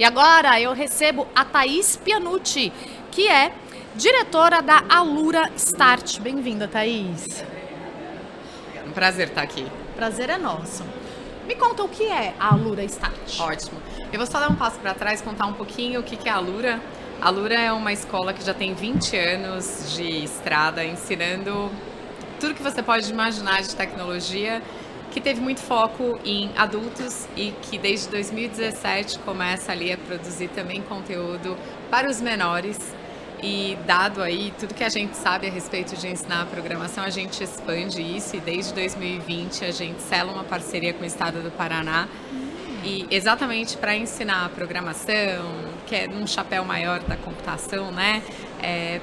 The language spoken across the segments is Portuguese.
E agora eu recebo a Thaís Pianucci, que é diretora da Alura Start. Bem-vinda, Thaís. É um prazer estar aqui. Prazer é nosso. Me conta o que é a Alura Start. Ótimo. Eu vou só dar um passo para trás, contar um pouquinho o que é a Alura. A Alura é uma escola que já tem 20 anos de estrada, ensinando tudo que você pode imaginar de tecnologia, que teve muito foco em adultos e que desde 2017 começa ali a produzir também conteúdo para os menores. E dado aí tudo que a gente sabe a respeito de ensinar a programação, a gente expande isso e desde 2020 a gente sela uma parceria com o Estado do Paraná e exatamente para ensinar a programação, que é num chapéu maior da computação, né,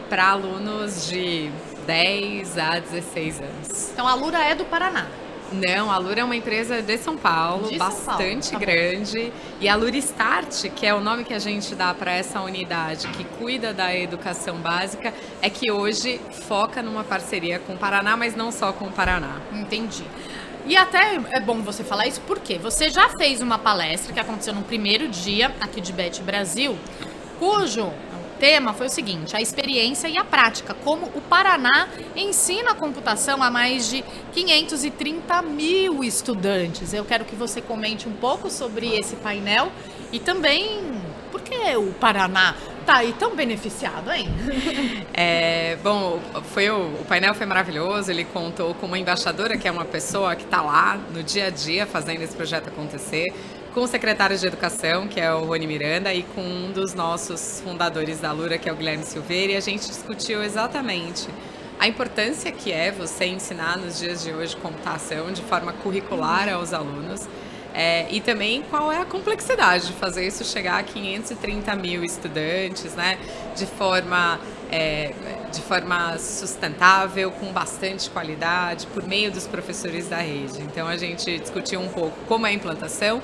para alunos de 10 a 16 anos. Então a Alura é do Paraná. Não, a Alura é uma empresa de São Paulo, bastante grande. E a Alura Start, que é o nome que a gente dá para essa unidade que cuida da educação básica, é que hoje foca numa parceria com o Paraná, mas não só com o Paraná. Entendi. E até é bom você falar isso porque você já fez uma palestra que aconteceu no primeiro dia aqui de BET Brasil, cujo tema foi o seguinte: a experiência e a prática, como o Paraná ensina a computação a mais de 530 mil estudantes. Eu quero que você comente um pouco sobre esse painel e também por que o Paraná está aí tão beneficiado, hein? Bom, o painel foi maravilhoso, ele contou com uma embaixadora, que é uma pessoa que está lá no dia a dia fazendo esse projeto acontecer, com o secretário de Educação, que é o Rony Miranda, e com um dos nossos fundadores da Alura, que é o Guilherme Silveira, e a gente discutiu exatamente a importância que é você ensinar nos dias de hoje computação de forma curricular aos alunos, e também qual é a complexidade de fazer isso chegar a 530 mil estudantes, né, de forma sustentável, com bastante qualidade, por meio dos professores da rede. Então a gente discutiu um pouco como é a implantação,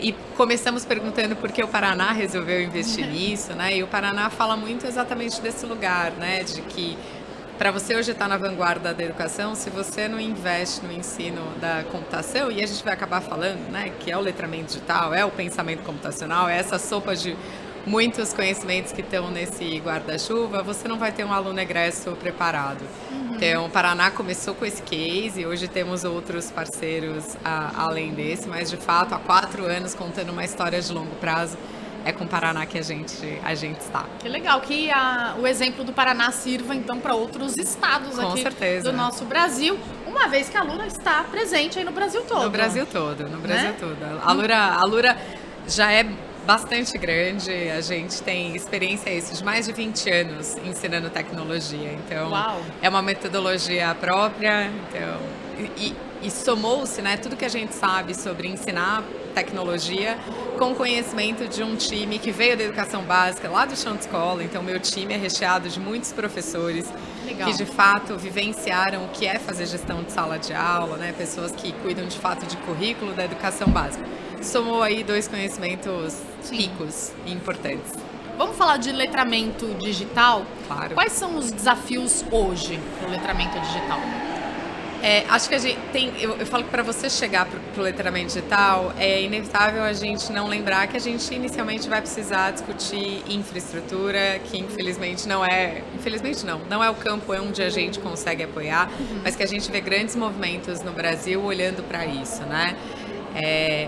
e começamos perguntando por que o Paraná resolveu investir nisso, né? E o Paraná fala muito exatamente desse lugar, né? De que para você hoje estar na vanguarda da educação, se você não investe no ensino da computação, e a gente vai acabar falando, né? Que é o letramento digital, é o pensamento computacional, é essa sopa de muitos conhecimentos que estão nesse guarda-chuva, você não vai ter um aluno egresso preparado. Então, o Paraná começou com esse case e hoje temos outros parceiros além desse, mas de fato, há 4 anos, contando uma história de longo prazo, é com o Paraná que a gente está. Que legal que o exemplo do Paraná sirva então para outros estados com aqui certeza. Do nosso Brasil, uma vez que a Alura está presente aí no Brasil todo. No Brasil todo. A Alura já é bastante grande, a gente tem experiência de mais de 20 anos ensinando tecnologia, então Uau. É uma metodologia própria, então, e somou-se, né, tudo que a gente sabe sobre ensinar tecnologia com conhecimento de um time que veio da educação básica, lá do chão de escola. Então meu time é recheado de muitos professores que de fato vivenciaram o que é fazer gestão de sala de aula, né, pessoas que cuidam de fato de currículo da educação básica. Somou aí 2 conhecimentos ricos e importantes. Vamos falar de letramento digital? Claro. Quais são os desafios hoje no letramento digital? Acho que a gente tem, eu falo que para você chegar para o letramento digital, é inevitável a gente não lembrar que a gente inicialmente vai precisar discutir infraestrutura, que infelizmente não é o campo onde a gente consegue apoiar, mas que a gente vê grandes movimentos no Brasil olhando para isso, né?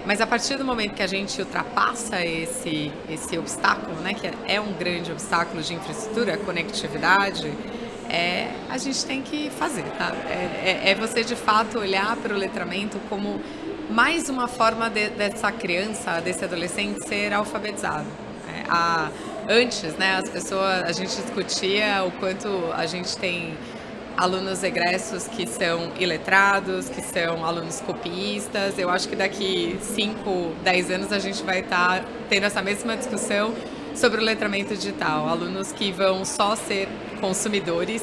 Mas a partir do momento que a gente ultrapassa esse obstáculo, né, que é um grande obstáculo de infraestrutura, conectividade, a gente tem que fazer, tá? Você de fato olhar para o letramento como mais uma forma dessa criança, desse adolescente ser alfabetizado. Antes, né, a gente discutia o quanto a gente tem alunos egressos que são iletrados, que são alunos copiistas. Eu acho que daqui 5, 10 anos a gente vai estar tendo essa mesma discussão sobre o letramento digital. Alunos que vão só ser consumidores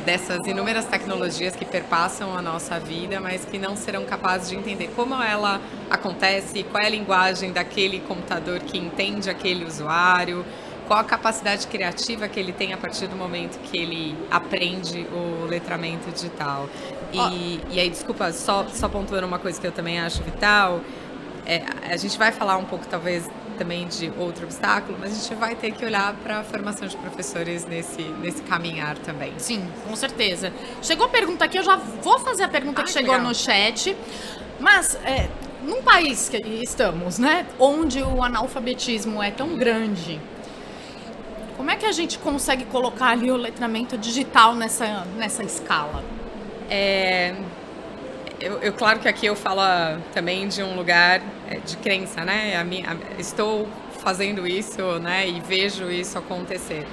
dessas inúmeras tecnologias que perpassam a nossa vida, mas que não serão capazes de entender como ela acontece, qual é a linguagem daquele computador que entende aquele usuário, qual a capacidade criativa que ele tem a partir do momento que ele aprende o letramento digital. E aí, desculpa, só pontuando uma coisa que eu também acho vital, a gente vai falar um pouco, talvez, também de outro obstáculo, mas a gente vai ter que olhar para a formação de professores nesse caminhar também. Sim, com certeza. Chegou a pergunta aqui, eu já vou fazer a pergunta que chegou legal. no chat. Mas, num país que estamos, né, onde o analfabetismo é tão grande, como é que a gente consegue colocar ali o letramento digital nessa escala? Claro que aqui eu falo também de um lugar de crença, né? Estou fazendo isso, né? E vejo isso acontecer.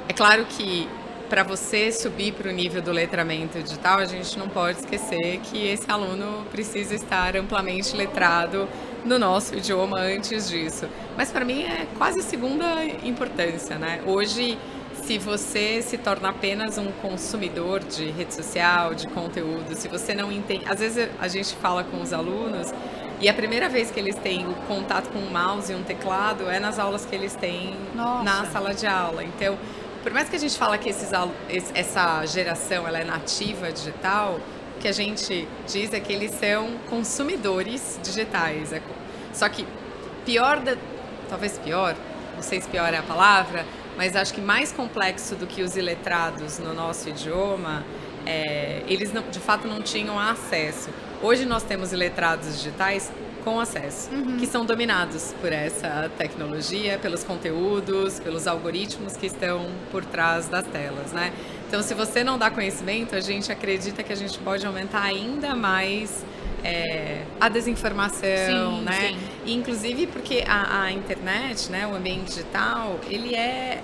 É claro que para você subir para o nível do letramento digital, a gente não pode esquecer que esse aluno precisa estar amplamente letrado no nosso idioma antes disso. Mas para mim é quase segunda importância, né? Hoje, se você se torna apenas um consumidor de rede social, de conteúdo, se você não entende... Às vezes a gente fala com os alunos e a primeira vez que eles têm o contato com um mouse e um teclado é nas aulas que eles têm na sala de aula. Então, por mais que a gente fala que essa geração ela é nativa digital, o que a gente diz é que eles são consumidores digitais. Só que talvez pior, não sei se pior é a palavra, mas acho que mais complexo do que os iletrados no nosso idioma, eles de fato não tinham acesso. Hoje nós temos iletrados digitais com acesso, que são dominados por essa tecnologia, pelos conteúdos, pelos algoritmos que estão por trás das telas, né? Então, se você não dá conhecimento, a gente acredita que a gente pode aumentar ainda mais a desinformação, sim, né? Sim. E, inclusive porque a internet, né, o ambiente digital, ele é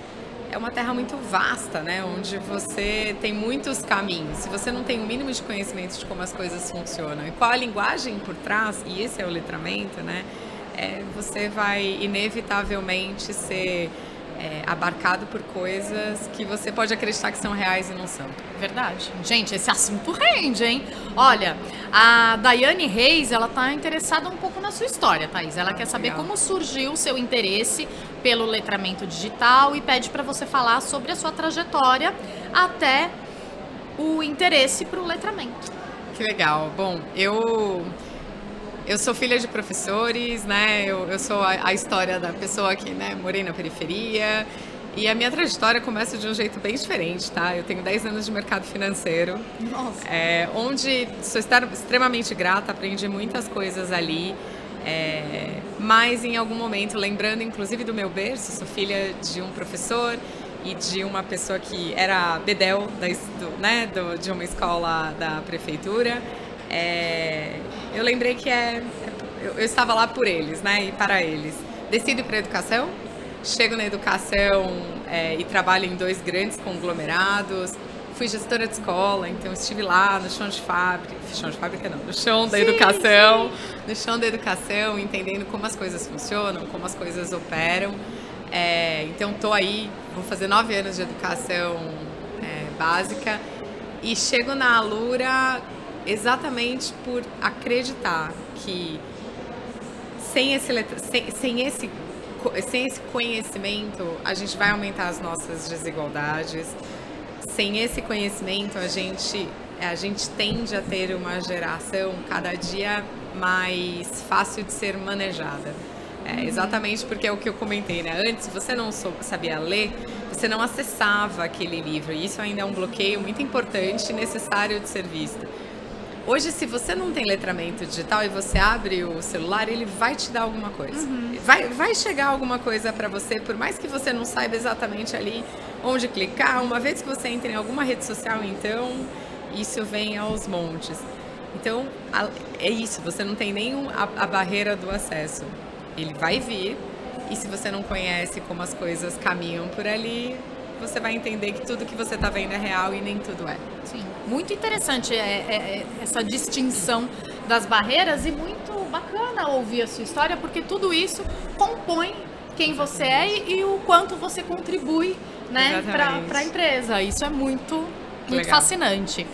uma terra muito vasta, né? Onde você tem muitos caminhos. Se você não tem o mínimo de conhecimento de como as coisas funcionam e qual a linguagem por trás, e esse é o letramento, né? Você vai inevitavelmente ser abarcado por coisas que você pode acreditar que são reais e não são. Verdade. Gente, esse assunto rende, hein? Olha, a Daiane Reis, ela tá interessada um pouco na sua história, Thaís. Ela quer saber como surgiu o seu interesse pelo letramento digital e pede para você falar sobre a sua trajetória até o interesse para o letramento. Que legal. Bom, eu sou filha de professores, né? Eu sou a história da pessoa que, né, morei na periferia. E a minha trajetória começa de um jeito bem diferente, tá? Eu tenho 10 anos de mercado financeiro. Nossa. Onde sou extremamente grata, aprendi muitas coisas ali. Mas em algum momento, lembrando inclusive do meu berço, sou filha de um professor e de uma pessoa que era bedel de uma escola da prefeitura. Eu lembrei que eu estava lá por eles, né, e para eles. Decido ir para a educação, chego na educação e trabalho em 2 grandes conglomerados. Fui gestora de escola, então estive lá no chão de fábrica não, no chão da educação, no chão da educação, entendendo como as coisas funcionam, como as coisas operam. Então estou aí, vou fazer 9 anos de educação básica e chego na Alura exatamente por acreditar que sem esse conhecimento a gente vai aumentar as nossas desigualdades. Sem esse conhecimento, a gente tende a ter uma geração cada dia mais fácil de ser manejada. Exatamente porque é o que eu comentei, né? Antes, se você não sabia ler, você não acessava aquele livro. E isso ainda é um bloqueio muito importante e necessário de ser visto. Hoje, se você não tem letramento digital e você abre o celular, ele vai te dar alguma coisa. Vai chegar alguma coisa para você, por mais que você não saiba exatamente ali onde clicar. Uma vez que você entra em alguma rede social, então, isso vem aos montes. Então, é isso, você não tem nem a barreira do acesso. Ele vai vir, e se você não conhece como as coisas caminham por ali, você vai entender que tudo que você está vendo é real e nem tudo é. Sim, muito interessante essa distinção das barreiras e muito bacana ouvir a sua história, porque tudo isso compõe quem você é e o quanto você contribui, né, para a empresa. Isso é muito fascinante.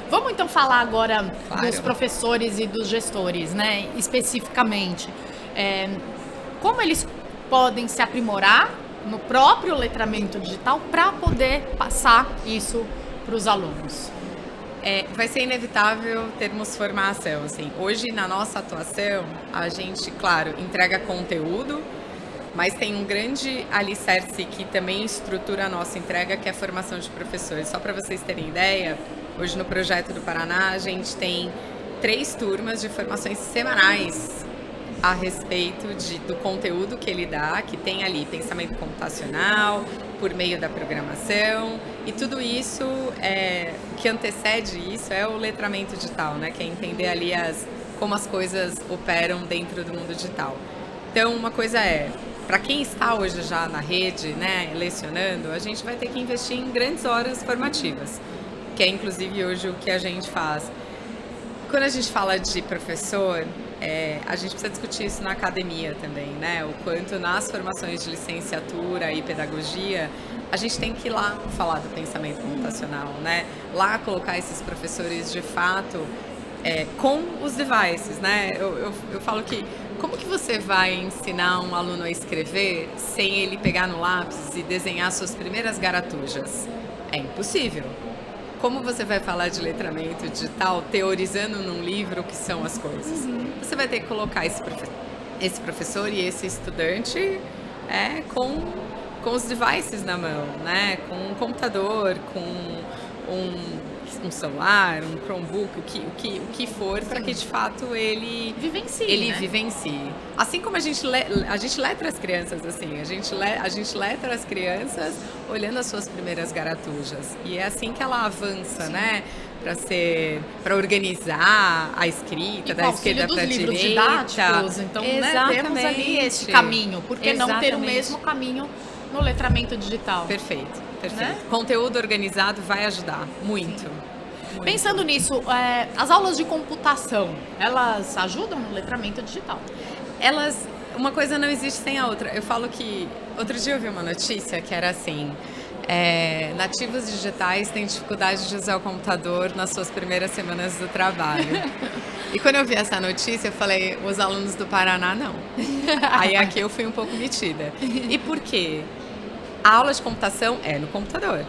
Vamos então falar agora dos professores e dos gestores, né, especificamente. Como eles podem se aprimorar no próprio letramento digital para poder passar isso para os alunos? Vai ser inevitável termos formação. Assim. Hoje, na nossa atuação, a gente, claro, entrega conteúdo, Mas tem um grande alicerce que também estrutura a nossa entrega, que é a formação de professores. Só para vocês terem ideia, hoje no Projeto do Paraná a gente tem 3 turmas de formações semanais a respeito do conteúdo que ele dá, que tem ali pensamento computacional, por meio da programação, e tudo isso, que antecede isso é o letramento digital, né? Que é entender ali como as coisas operam dentro do mundo digital. Então, uma coisa para quem está hoje já na rede, né, lecionando, a gente vai ter que investir em grandes horas formativas, que é inclusive hoje o que a gente faz. Quando a gente fala de professor, a gente precisa discutir isso na academia também, né? O quanto nas formações de licenciatura e pedagogia, a gente tem que ir lá falar do pensamento computacional, né? Lá colocar esses professores de fato com os devices, né? Eu falo que como que você vai ensinar um aluno a escrever sem ele pegar no lápis e desenhar suas primeiras garatujas? É impossível. Como você vai falar de letramento digital teorizando num livro o que são as coisas? Você vai ter que colocar esse professor e esse estudante com os devices na mão, né? Com um computador, com um celular, um Chromebook, o que for, para que de fato ele vivencie. Assim como a gente letra as crianças, assim, a gente letra as crianças olhando as suas primeiras garatujas. E é assim que ela avança, né? Para organizar a escrita, da esquerda para a direita. Didáticos, então, né, temos ali esse caminho. Por que não ter o mesmo caminho no letramento digital? Perfeito. Né? Conteúdo organizado vai ajudar muito. Pensando nisso, as aulas de computação, elas ajudam no letramento digital? Uma coisa não existe sem a outra. Eu falo que, outro dia eu vi uma notícia que era assim, nativos digitais têm dificuldade de usar o computador nas suas primeiras semanas do trabalho. E quando eu vi essa notícia, eu falei, os alunos do Paraná não. Aí aqui eu fui um pouco metida. E por quê? A aula de computação é no computador.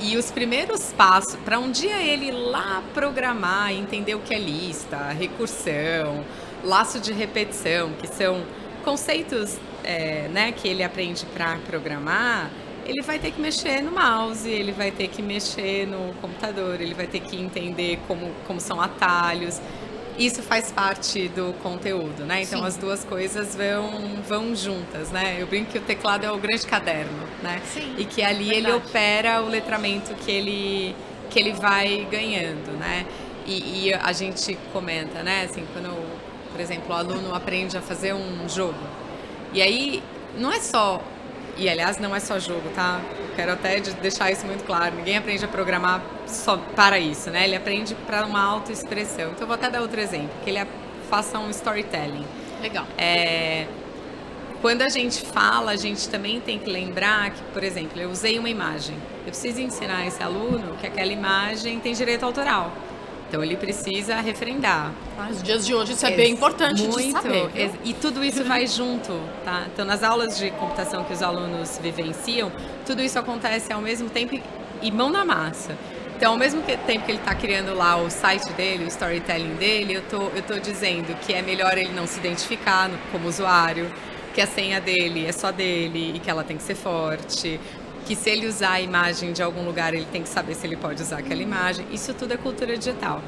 E os primeiros passos, para um dia ele ir lá programar, entender o que é lista, recursão, laço de repetição, que são conceitos né, que ele aprende para programar, ele vai ter que mexer no mouse, ele vai ter que mexer no computador, ele vai ter que entender como são atalhos. Isso faz parte do conteúdo, né? Então, sim, as duas coisas vão juntas, né? Eu brinco que o teclado é o grande caderno, né? Sim, e que ali verdade, ele opera o letramento que ele vai ganhando, né? E a gente comenta, né? Assim, quando, por exemplo, o aluno aprende a fazer um jogo. E aí, não é só... E, aliás, não é só jogo, tá? Eu quero até deixar isso muito claro. Ninguém aprende a programar só para isso, né? Ele aprende para uma autoexpressão. Então, eu vou até dar outro exemplo, que ele faça um storytelling. Legal. Quando a gente fala, a gente também tem que lembrar que, por exemplo, eu usei uma imagem. Eu preciso ensinar esse aluno que aquela imagem tem direito autoral. Então, ele precisa referendar. Nos dias de hoje, isso é bem importante muito, de saber. Viu? E tudo isso vai junto, tá? Então, nas aulas de computação que os alunos vivenciam, tudo isso acontece ao mesmo tempo e mão na massa. Então, ao mesmo tempo que ele está criando lá o site dele, o storytelling dele, eu tô dizendo que é melhor ele não se identificar como usuário, que a senha dele é só dele e que ela tem que ser forte, que se ele usar a imagem de algum lugar, ele tem que saber se ele pode usar aquela imagem. Isso tudo é cultura digital,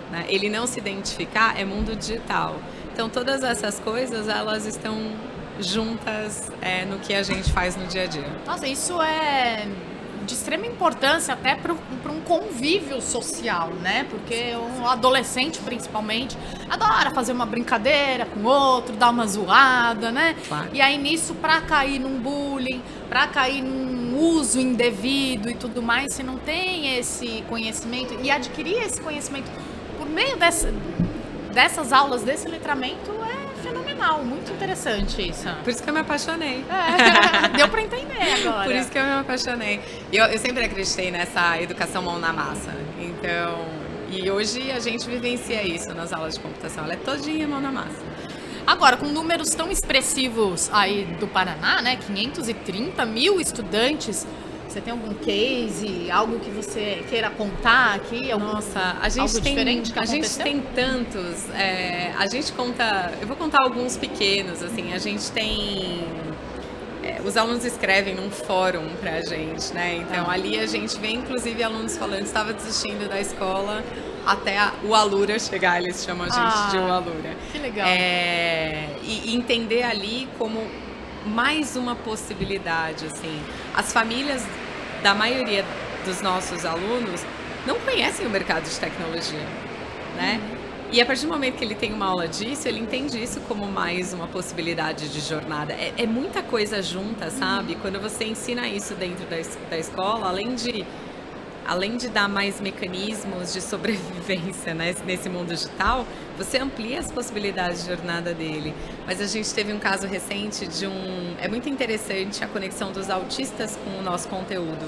né? Ele não se identificar é mundo digital. Então, todas essas coisas, elas estão juntas no que a gente faz no dia a dia. Nossa, isso é de extrema importância até para um convívio social, né? Porque um adolescente, principalmente, adora fazer uma brincadeira com o outro, dar uma zoada, né? Claro. E aí nisso, para cair num bullying, para cair num uso indevido e tudo mais, se não tem esse conhecimento e adquirir esse conhecimento por meio dessas aulas, desse letramento, é fenomenal, muito interessante isso. Por isso que eu me apaixonei. Deu pra entender agora. Por isso que eu me apaixonei. Eu sempre acreditei nessa educação mão na massa. Então, e hoje a gente vivencia isso nas aulas de computação. Ela é todinha mão na massa. Agora, com números tão expressivos aí do Paraná, né? 530 mil estudantes Você tem algum case, algo que você queira contar aqui? Nossa, a gente algo tem, diferente que a gente aconteceu? tem tantos. A gente conta, eu vou contar alguns pequenos, assim. A gente tem, os alunos escrevem num fórum pra gente, né? Então ali a gente vê, inclusive, alunos falando, estava desistindo da escola até o Alura chegar, eles chamam a gente de o Alura. Que legal. E entender ali como mais uma possibilidade, assim. As famílias da maioria dos nossos alunos não conhecem o mercado de tecnologia, né? E a partir do momento que ele tem uma aula disso, ele entende isso como mais uma possibilidade de jornada. É muita coisa junta, sabe? Quando você ensina isso dentro da escola, além de dar mais mecanismos de sobrevivência, né, nesse mundo digital, você amplia as possibilidades de jornada dele. Mas a gente teve um caso recente é muito interessante a conexão dos autistas com o nosso conteúdo.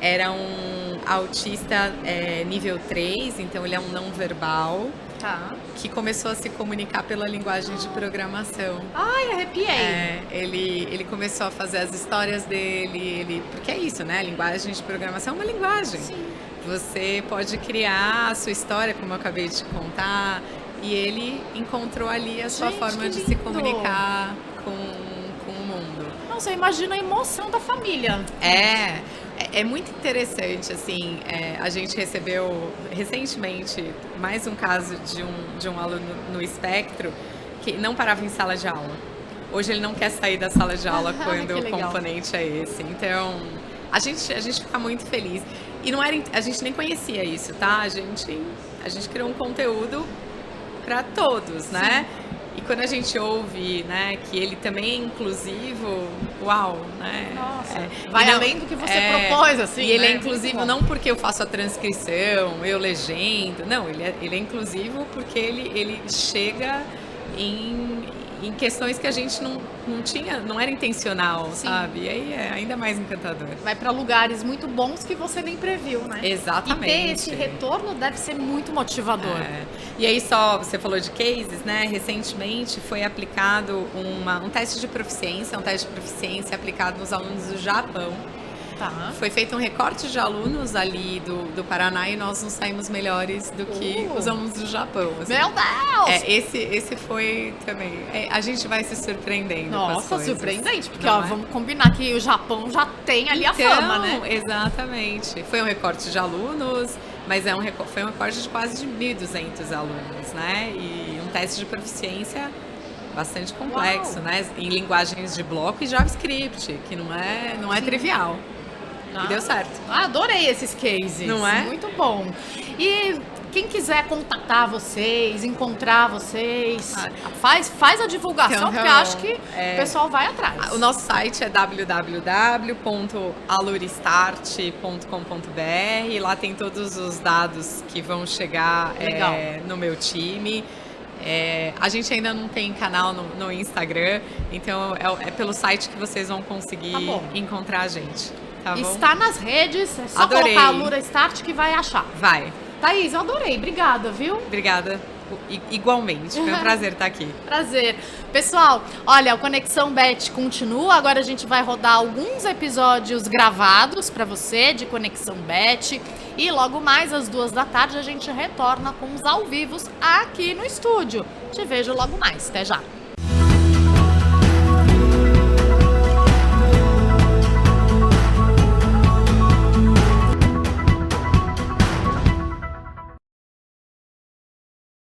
Era um autista nível 3, então ele é um não verbal, que começou a se comunicar pela linguagem de programação. Ai, arrepiei. Ele começou a fazer as histórias dele, porque é isso, né? A linguagem de programação é uma linguagem. Sim. Você pode criar a sua história, como eu acabei de contar, e ele encontrou ali a sua forma de se comunicar com o mundo. Nossa, eu imagino a emoção da família. É muito interessante, assim, a gente recebeu recentemente mais um caso de um aluno no espectro que não parava em sala de aula. Hoje ele não quer sair da sala de aula quando o componente é esse. Então, a gente fica muito feliz. E a gente nem conhecia isso, tá? A gente criou um conteúdo para todos, né? Sim. E quando a gente ouve, né, que ele também é inclusivo, uau, né? Nossa, vai além do que você propôs, assim, E ele né? é inclusivo não porque eu faço a transcrição, eu legendo, não, ele é inclusivo porque ele chega em questões que a gente não tinha, não era intencional, Sim. Sabe? E aí é ainda mais encantador. Vai para lugares muito bons que você nem previu, né? Exatamente. E ter esse retorno deve ser muito motivador. E aí você falou de cases, né? Recentemente foi aplicado um teste de proficiência, aplicado nos alunos do Japão. Tá. Foi feito um recorte de alunos ali do Paraná e nós nos saímos melhores do que os alunos do Japão. Assim. Meu Deus! Esse foi também. A gente vai se surpreendendo. Nossa, com as coisas. surpreendente, porque vamos combinar que o Japão já tem ali a fama, né? Exatamente. Foi um recorte de alunos, mas foi um recorte de quase de 1.200 alunos, né? E um teste de proficiência bastante complexo, né? Em linguagens de bloco e JavaScript, que não é trivial. E deu certo. Adorei esses cases. Não é? Muito bom. E quem quiser contatar vocês, encontrar vocês, faz a divulgação, então, porque eu acho que o pessoal vai atrás. O nosso site é www.aluristart.com.br. Lá tem todos os dados que vão chegar no meu time. A gente ainda não tem canal no Instagram, então é pelo site que vocês vão conseguir encontrar a gente. Tá bom? Está nas redes, é só Adorei. colocar Alura Start que vai achar. Vai. Thaís, eu adorei. Obrigada, viu? Obrigada. Igualmente. Foi um prazer estar aqui. Prazer. Pessoal, olha, o Conexão Bet continua. Agora a gente vai rodar alguns episódios gravados para você de Conexão Bet. E logo mais às 14h a gente retorna com os ao vivos aqui no estúdio. Te vejo logo mais. Até já.